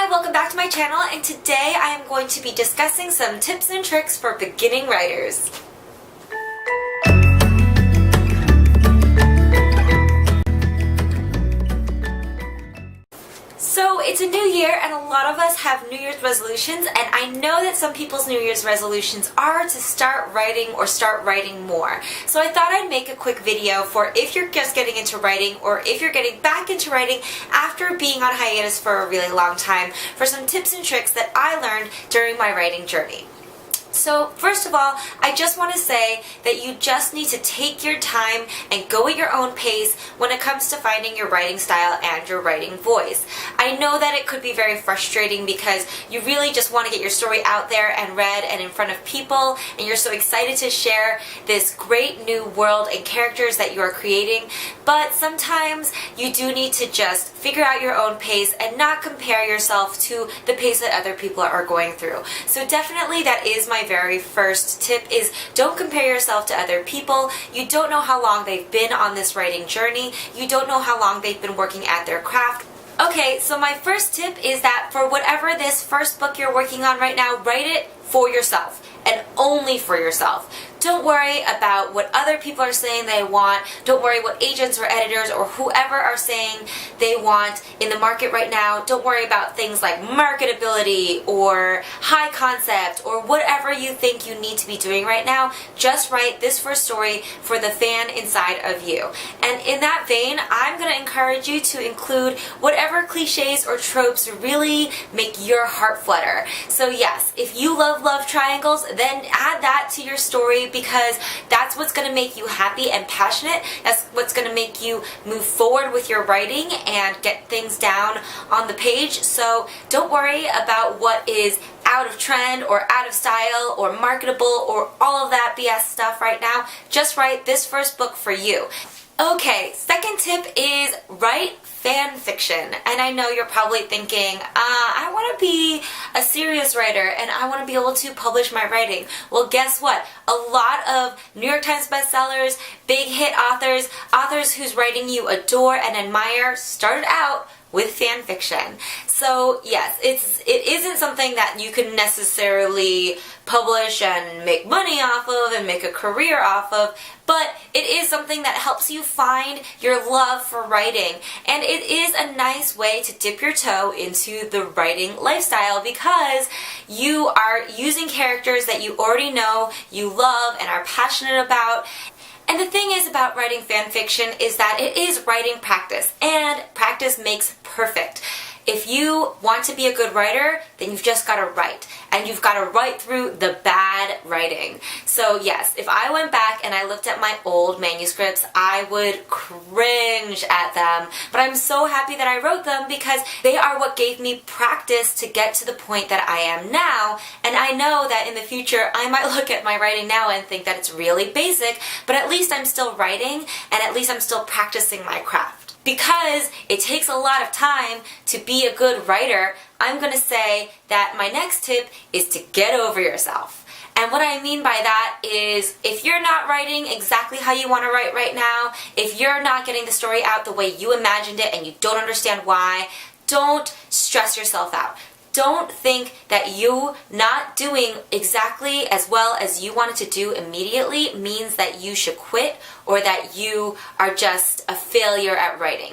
Hi, welcome back to my channel, and today I am going to be discussing some tips and tricks for beginning writers. So it's a new year and a lot of us have New Year's resolutions, and I know that some people's New Year's resolutions are to start writing or start writing more. So I thought I'd make a quick video for if you're just getting into writing or if you're getting back into writing after being on hiatus for a really long time, for some tips and tricks that I learned during my writing journey. So first of all, I just want to say that you just need to take your time and go at your own pace when it comes to finding your writing style and your writing voice. I know that it could be very frustrating because you really just want to get your story out there and read and in front of people, and you're so excited to share this great new world and characters that you are creating, but sometimes you do need to just figure out your own pace and not compare yourself to the pace that other people are going through. So definitely that is my very first tip, is don't compare yourself to other people. You don't know how long they've been on this writing journey. You don't know how long they've been working at their craft. Okay, so my first tip is that for whatever this first book you're working on right now, write it for yourself and only for yourself. Don't worry about what other people are saying they want. Don't worry what agents or editors or whoever are saying they want in the market right now. Don't worry about things like marketability or high concept or whatever you think you need to be doing right now. Just write this first story for the fan inside of you. And in that vein, I'm going to encourage you to include whatever cliches or tropes really make your heart flutter. So yes, if you love love triangles, then add that to your story, because that's what's going to make you happy and passionate. That's what's going to make you move forward with your writing and get things down on the page. So don't worry about what is out of trend or out of style or marketable or all of that BS stuff right now. Just write this first book for you. Okay, second tip is write fan fiction. And I know you're probably thinking, I want to be a serious writer and I want to be able to publish my writing. Well, guess what? A lot of New York Times bestsellers, big hit authors, authors whose writing you adore and admire, started out with fan fiction. So yes, it isn't something that you can necessarily publish and make money off of and make a career off of, but it is something that helps you find your love for writing, and it is a nice way to dip your toe into the writing lifestyle because you are using characters that you already know, you love, and are passionate about. And the thing is about writing fan fiction is that it is writing practice, and practice makes perfect. If you want to be a good writer, then you've just got to write. And you've got to write through the bad writing. So yes, if I went back and I looked at my old manuscripts, I would cringe at them. But I'm so happy that I wrote them because they are what gave me practice to get to the point that I am now. And I know that in the future, I might look at my writing now and think that it's really basic, but at least I'm still writing and at least I'm still practicing my craft. Because it takes a lot of time to be a good writer, I'm going to say that my next tip is to get over yourself. And what I mean by that is, if you're not writing exactly how you want to write right now, if you're not getting the story out the way you imagined it and you don't understand why, don't stress yourself out. Don't think that you not doing exactly as well as you wanted to do immediately means that you should quit or that you are just a failure at writing.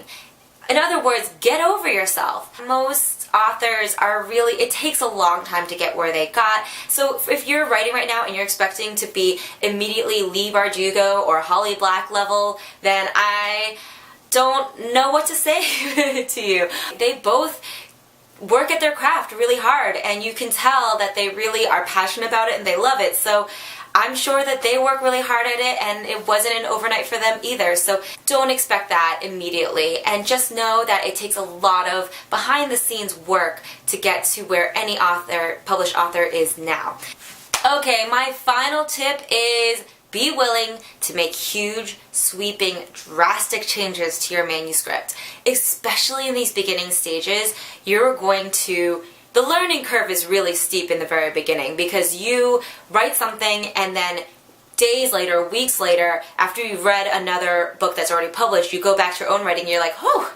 In other words, get over yourself. Most authors are really, it takes a long time to get where they got. So if you're writing right now and you're expecting to be immediately Lee Bardugo or Holly Black level, then I don't know what to say to you. They both work at their craft really hard, and you can tell that they really are passionate about it and they love it. So I'm sure that they work really hard at it, and it wasn't an overnight for them either. So don't expect that immediately, and just know that it takes a lot of behind the scenes work to get to where any author, published author, is now. Okay, my final tip is be willing to make huge, sweeping, drastic changes to your manuscript. Especially in these beginning stages, you're going to the learning curve is really steep in the very beginning because you write something and then days later, weeks later, after you've read another book that's already published, you go back to your own writing and you're like, oh,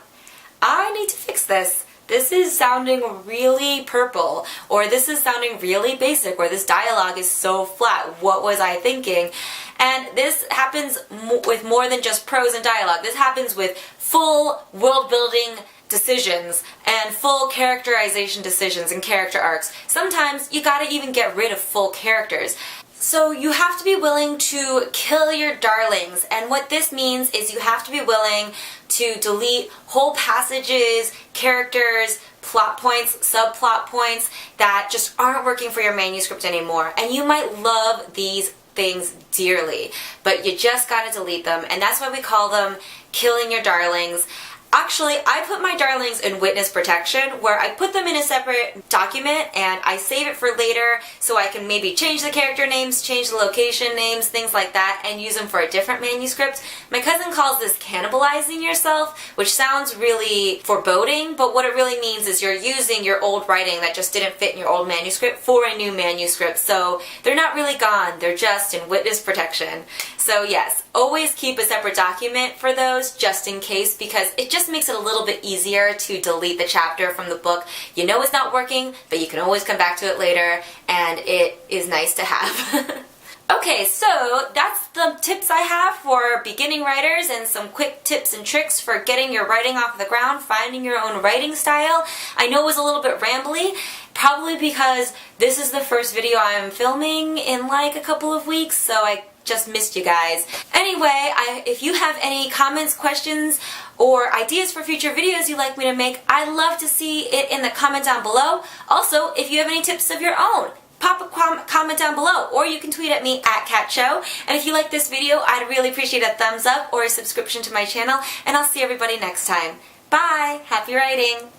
I need to fix this. this is sounding really purple, or this is sounding really basic, or this dialogue is so flat. What was I thinking? And this happens with more than just prose and dialogue. This happens with full world building decisions and full characterization decisions and character arcs. Sometimes you gotta even get rid of full characters. So you have to be willing to kill your darlings, and what this means is you have to be willing to delete whole passages, characters, plot points, subplot points that just aren't working for your manuscript anymore. And you might love these things dearly, but you just gotta delete them, and that's why we call them killing your darlings. Actually, I put my darlings in witness protection, where I put them in a separate document and I save it for later so I can maybe change the character names, change the location names, things like that, and use them for a different manuscript. My cousin calls this cannibalizing yourself, which sounds really foreboding, but what it really means is you're using your old writing that just didn't fit in your old manuscript for a new manuscript. So they're not really gone, they're just in witness protection. So yes, always keep a separate document for those just in case, because it just makes it a little bit easier to delete the chapter from the book. You know it's not working, but you can always come back to it later, and it is nice to have. Okay, so that's the tips I have for beginning writers, and some quick tips and tricks for getting your writing off the ground, finding your own writing style. I know it was a little bit rambly, probably because this is the first video I'm filming in like a couple of weeks, so I just missed you guys. Anyway, if you have any comments, questions, or ideas for future videos you'd like me to make, I'd love to see it in the comment down below. Also, if you have any tips of your own, pop a comment down below, or you can tweet at me at @CatShow. And if you like this video, I'd really appreciate a thumbs up or a subscription to my channel, and I'll see everybody next time. Bye! Happy writing!